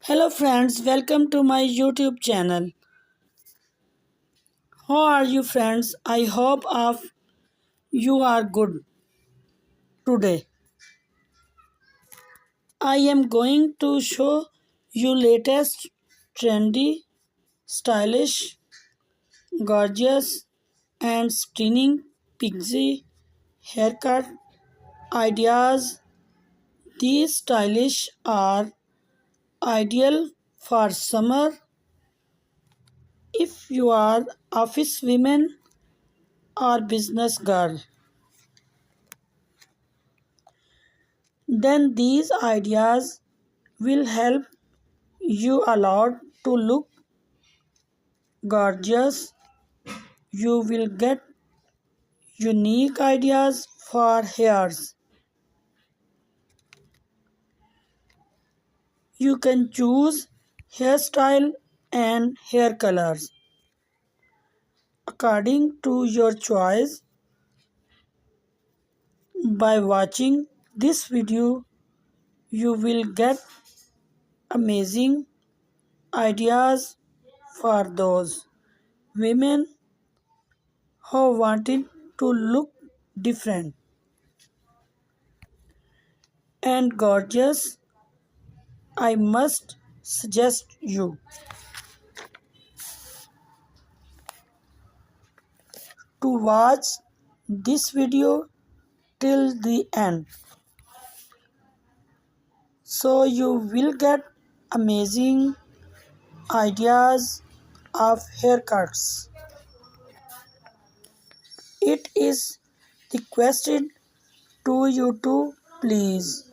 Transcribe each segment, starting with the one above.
Hello friends, welcome to my YouTube channel. How are you friends? I hope of you are good today. I am going to show you latest trendy, stylish, gorgeous and stunning pixie haircut ideas. These stylish are ideal for summer if you are office women or business girl. Then these ideas will help you a lot to look gorgeous. You will get unique ideas for hairs. You can choose hairstyle and hair colors according to your choice. By watching this video, you will get amazing ideas for those women who wanted to look different and gorgeous. I must suggest you to watch this video till the end, so you will get amazing ideas of haircuts. It is requested to you to please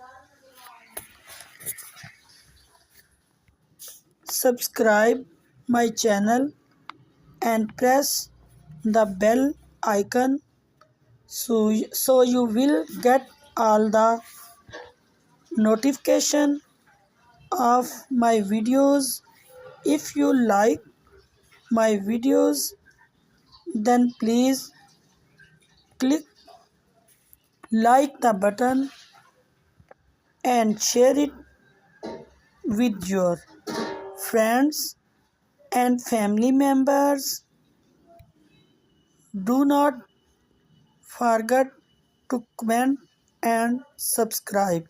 subscribe my channel and press the bell icon so you will get all the notification of my videos. If you like my videos, then please click like the button and share it with your friends and family members. Do not forget to comment and subscribe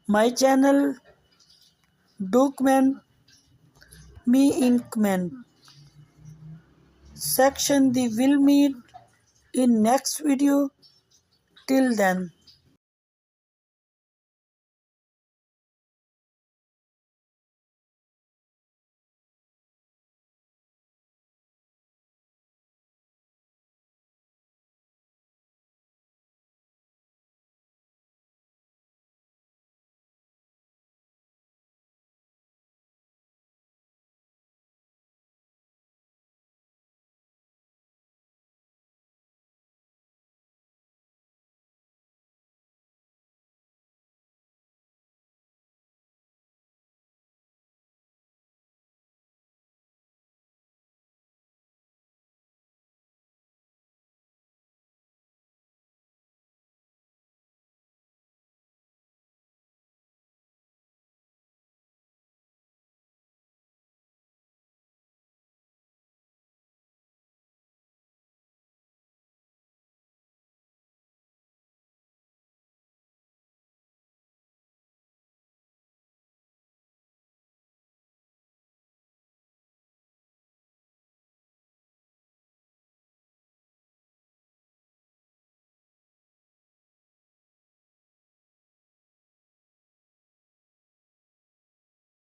my channel. Do comment me in comment section. We will meet in next video. Till then,